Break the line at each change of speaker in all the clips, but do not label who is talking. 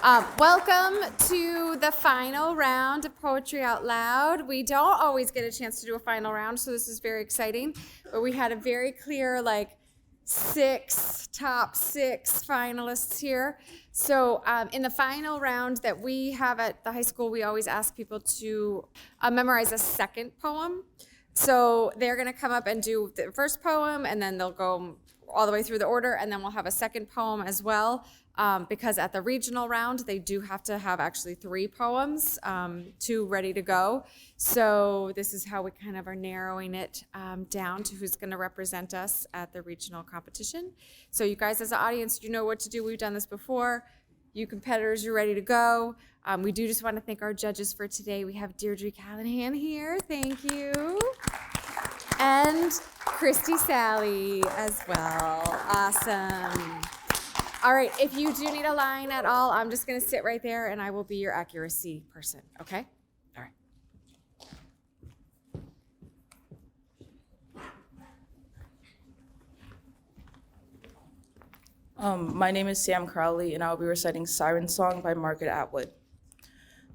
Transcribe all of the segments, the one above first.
Welcome to the final round of Poetry Out Loud. We don't always get a chance to do a final round, so this is very exciting. But we had a very clear, top six finalists here. So in the final round that we have at the high school, we always ask people to memorize a second poem. So they're going to come up and do the first poem, and then they'll go all the way through the order, and then we'll have a second poem as well. Because at the regional round, they do have to have actually 3 poems, 2 ready to go. So this is how we kind of are narrowing it down to who's going to represent us at the regional competition. So you guys as an audience, you know what to do. We've done this before. You competitors, you're ready to go. We do just want to thank our judges for today. We have Deirdre Callahan here. Thank you. And Christy Sally as well. Awesome. All right, if you do need a line at all, I'm just going to sit right there and I will be your accuracy person, okay? All
right. My name is Sam Crowley, and I will be reciting Siren Song by Margaret Atwood.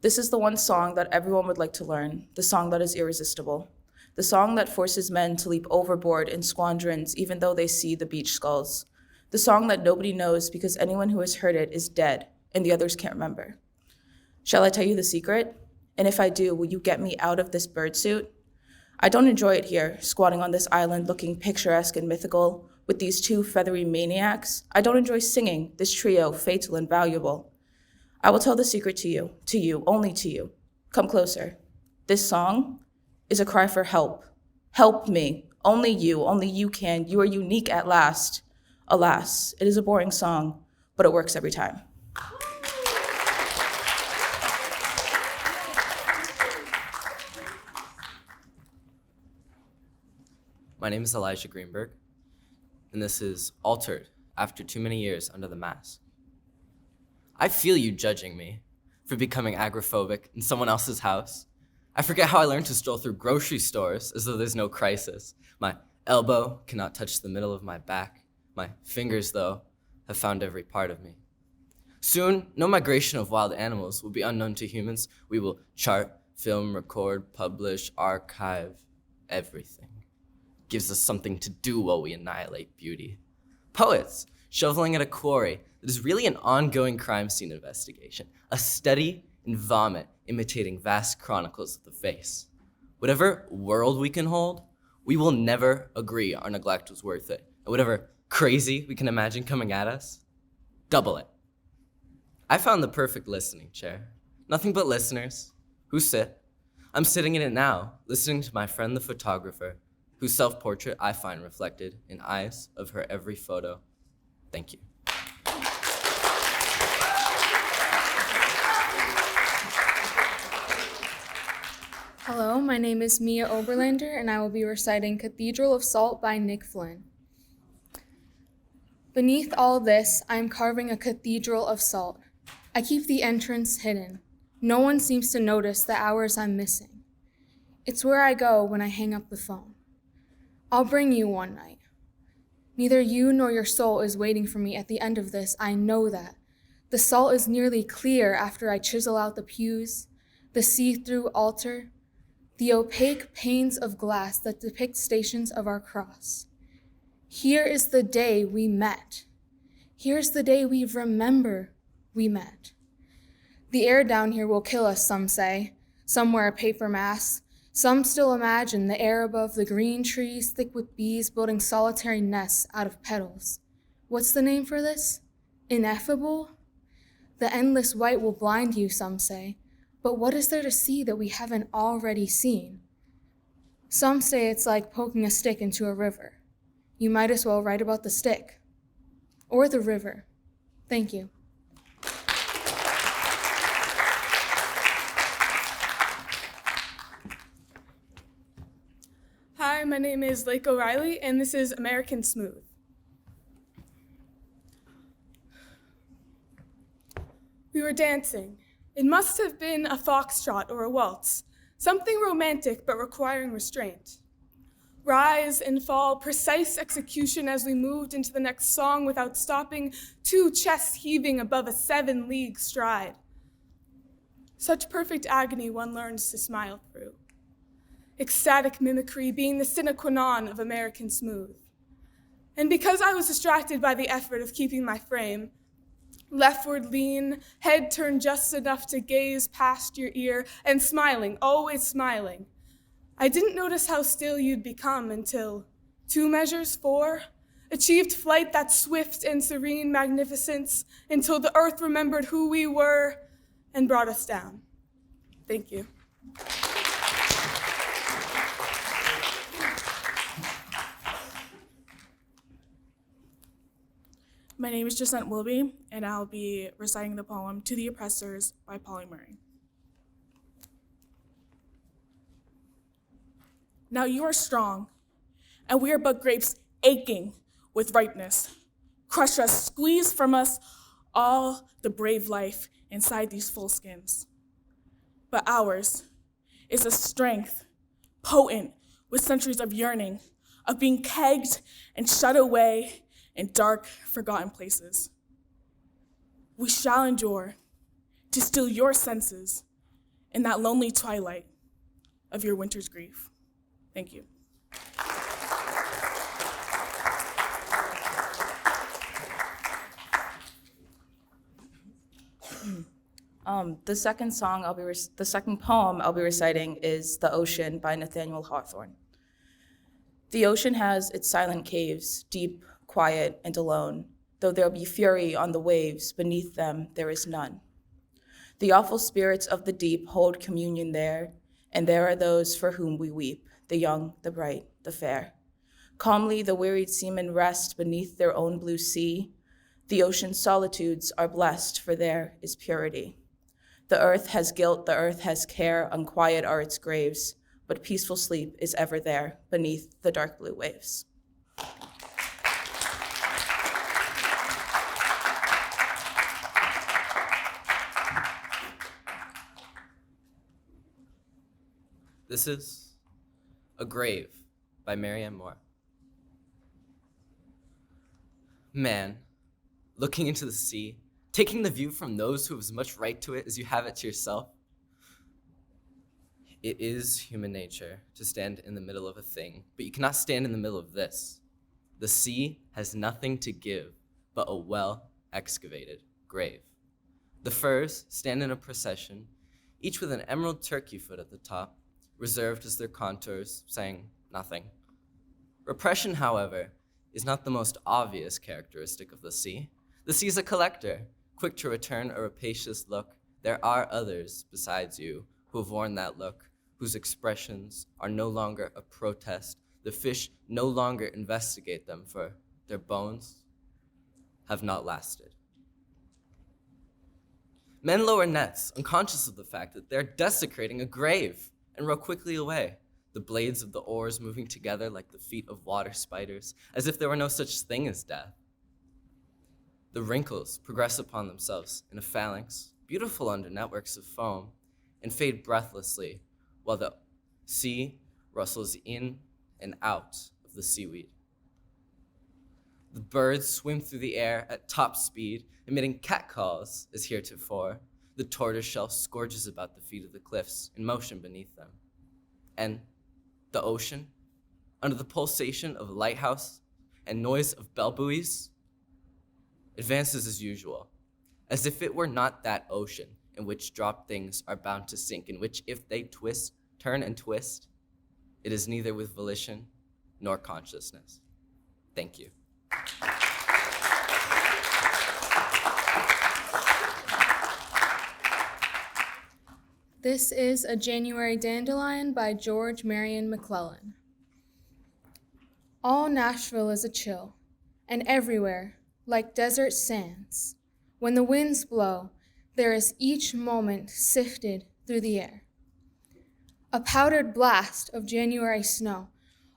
This is the one song that everyone would like to learn, the song that is irresistible, the song that forces men to leap overboard in squadrons even though they see the beach skulls. The song that nobody knows because anyone who has heard it is dead and the others can't remember. Shall I tell you the secret? And if I do, will you get me out of this bird suit? I don't enjoy it here, squatting on this island looking picturesque and mythical with these 2 feathery maniacs. I don't enjoy singing this trio fatal and valuable. I will tell the secret to you, only to you. Come closer. This song is a cry for help. Help me. Only you can. You are unique at last. Alas, it is a boring song, but it works every time.
My name is Elijah Greenberg, and this is Altered After Too Many Years Under the Mask. I feel you judging me for becoming agoraphobic in someone else's house. I forget how I learned to stroll through grocery stores as though there's no crisis. My elbow cannot touch the middle of my back. My fingers, though, have found every part of me. Soon, no migration of wild animals will be unknown to humans. We will chart, film, record, publish, archive, everything. Gives us something to do while we annihilate beauty. Poets, shoveling at a quarry that is really an ongoing crime scene investigation, a study in vomit imitating vast chronicles of the face. Whatever world we can hold, we will never agree our neglect was worth it. And whatever crazy we can imagine coming at us, double it. I found the perfect listening chair. Nothing but listeners who sit. I'm sitting in it now, listening to my friend the photographer, whose self-portrait I find reflected in eyes of her every photo. Thank you.
Hello, my name is Mia Oberlander, and I will be reciting Cathedral of Salt by Nick Flynn. Beneath all this, I am carving a cathedral of salt. I keep the entrance hidden. No one seems to notice the hours I'm missing. It's where I go when I hang up the phone. I'll bring you one night. Neither you nor your soul is waiting for me at the end of this, I know that. The salt is nearly clear after I chisel out the pews, the see-through altar, the opaque panes of glass that depict stations of our cross. Here is the day we met. Here's the day we remember we met. The air down here will kill us, some say. Some wear a paper mask. Some still imagine the air above the green trees thick with bees building solitary nests out of petals. What's the name for this? Ineffable? The endless white will blind you, some say. But what is there to see that we haven't already seen? Some say it's like poking a stick into a river. You might as well write about the stick or the river. Thank you.
Hi, my name is Lake O'Reilly, and this is American Smooth. We were dancing. It must have been a foxtrot or a waltz, something romantic but requiring restraint. Rise and fall, precise execution as we moved into the next song without stopping, 2 chests heaving above a 7-league stride. Such perfect agony one learns to smile through. Ecstatic mimicry being the sine qua non of American smooth. And because I was distracted by the effort of keeping my frame, leftward lean, head turned just enough to gaze past your ear, and smiling, always smiling, I didn't notice how still you'd become until 2 measures, 4, achieved flight that swift and serene magnificence until the earth remembered who we were and brought us down. Thank you.
My name is Jacent Wilby, and I'll be reciting the poem To the Oppressors by Polly Murray. Now you are strong, and we are but grapes aching with ripeness. Crush us, squeeze from us all the brave life inside these full skins. But ours is a strength potent with centuries of yearning, of being kegged and shut away in dark, forgotten places. We shall endure to still your senses in that lonely twilight of your winter's grief. Thank you.
The second poem I'll be reciting is The Ocean by Nathaniel Hawthorne. The ocean has its silent caves, deep, quiet, and alone. Though there be fury on the waves, beneath them there is none. The awful spirits of the deep hold communion there, and there are those for whom we weep, the young, the bright, the fair. Calmly the wearied seamen rest beneath their own blue sea. The ocean's solitudes are blessed, for there is purity. The earth has guilt, the earth has care, unquiet are its graves, but peaceful sleep is ever there beneath the dark blue waves.
This is A Grave by Marianne Moore. Man, looking into the sea, taking the view from those who have as much right to it as you have it to yourself. It is human nature to stand in the middle of a thing, but you cannot stand in the middle of this. The sea has nothing to give but a well-excavated grave. The firs stand in a procession, each with an emerald turkey foot at the top, reserved as their contours, saying nothing. Repression, however, is not the most obvious characteristic of the sea. The sea is a collector, quick to return a rapacious look. There are others besides you who have worn that look, whose expressions are no longer a protest. The fish no longer investigate them, for their bones have not lasted. Men lower nets, unconscious of the fact that they're desecrating a grave, and row quickly away, the blades of the oars moving together like the feet of water spiders, as if there were no such thing as death. The wrinkles progress upon themselves in a phalanx, beautiful under networks of foam, and fade breathlessly while the sea rustles in and out of the seaweed. The birds swim through the air at top speed, emitting catcalls as heretofore. The tortoiseshell scourges about the feet of the cliffs, in motion beneath them. And the ocean, under the pulsation of a lighthouse and noise of bell buoys, advances as usual, as if it were not that ocean in which dropped things are bound to sink, in which if they turn and twist, it is neither with volition nor consciousness. Thank you.
This is A January Dandelion by George Marion McClellan. All Nashville is a chill, and everywhere, like desert sands, when the winds blow, there is each moment sifted through the air. A powdered blast of January snow.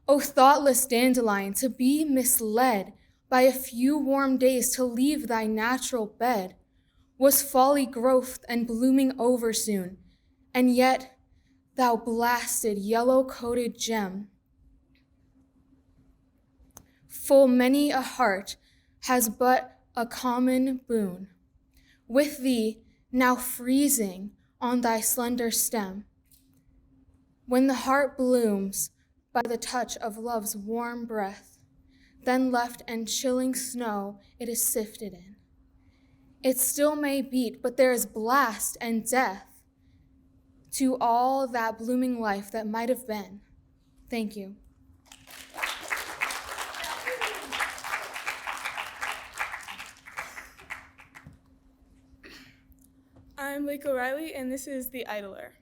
O thoughtless dandelion, to be misled by a few warm days to leave thy natural bed, was folly growth and blooming over soon. And yet, thou blasted, yellow-coated gem, Full many a heart has but a common boon. With thee, now freezing on thy slender stem, when the heart blooms by the touch of love's warm breath, then left and chilling snow it is sifted in. It still may beat, but there is blast and death to all that blooming life that might have been. Thank you.
I'm Lake O'Reilly, and this is The Idler.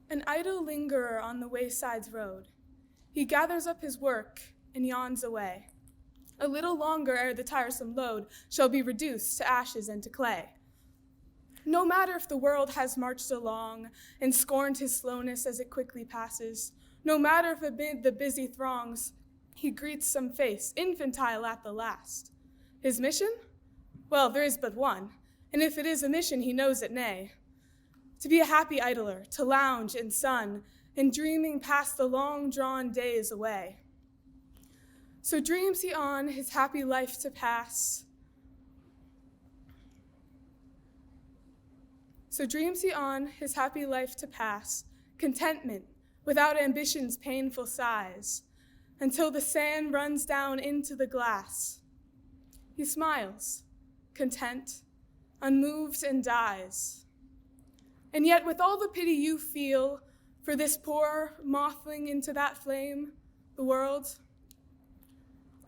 An idle lingerer on the wayside's road, he gathers up his work and yawns away. A little longer ere the tiresome load shall be reduced to ashes and to clay. No matter if the world has marched along and scorned his slowness as it quickly passes, no matter if amid the busy throngs he greets some face, infantile at the last. His mission? Well, there is but one, and if it is a mission, he knows it nay. To be a happy idler, to lounge in sun, and dreaming past the long-drawn days away. So dreams he on his happy life to pass. So dreams he on his happy life to pass, contentment without ambition's painful sighs, until the sand runs down into the glass. He smiles, content, unmoved and dies. And yet with all the pity you feel for this poor mothling into that flame, the world,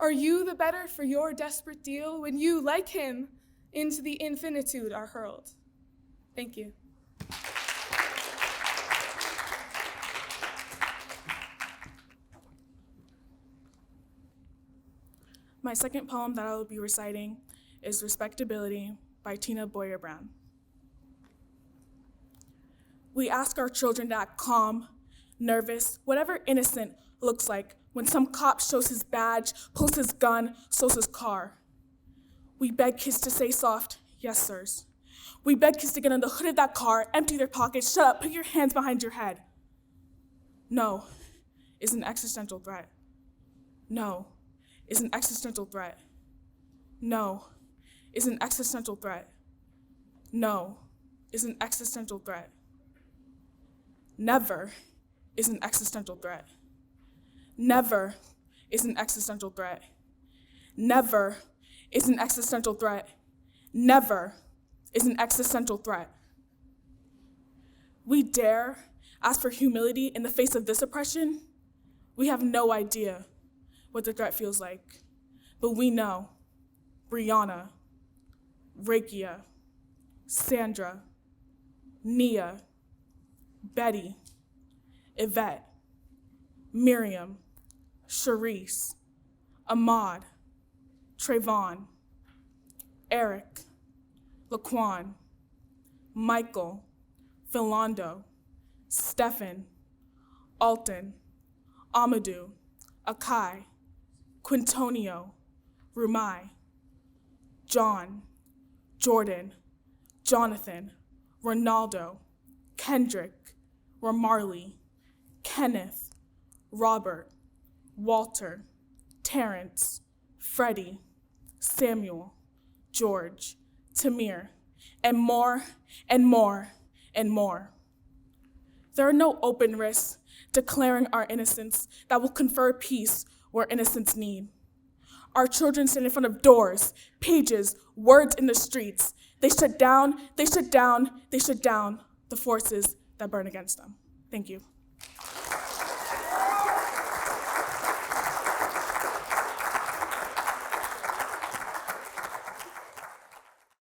are you the better for your desperate deal when you, like him, into the infinitude are hurled? Thank you.
My second poem that I will be reciting is Respectability by Tina Boyer Brown. We ask our children to act calm, nervous, whatever innocent looks like when some cop shows his badge, pulls his gun, stows his car. We beg kids to say soft, yes, sirs. We beg kids to get on the hood of that car, empty their pockets, shut up, put your hands behind your head. No is an existential threat. No is an existential threat. No is an existential threat. No is an existential threat. Never is an existential threat. Never is an existential threat. Never is an existential threat. Never is an existential threat. We dare ask for humility in the face of this oppression? We have no idea what the threat feels like, but we know Brianna, Rakia, Sandra, Nia, Betty, Yvette, Miriam, Charisse, Ahmad, Trayvon, Eric, Laquan, Michael, Philando, Stephan, Alton, Amadou, Akai, Quintonio, Rumai, John, Jordan, Jonathan, Ronaldo, Kendrick, Ramarley, Kenneth, Robert, Walter, Terrence, Freddie, Samuel, George, Tamir, and more and more and more. There are no open risks declaring our innocence that will confer peace where innocence need. Our children stand in front of doors, pages, words in the streets. They shut down the forces that burn against them. Thank you.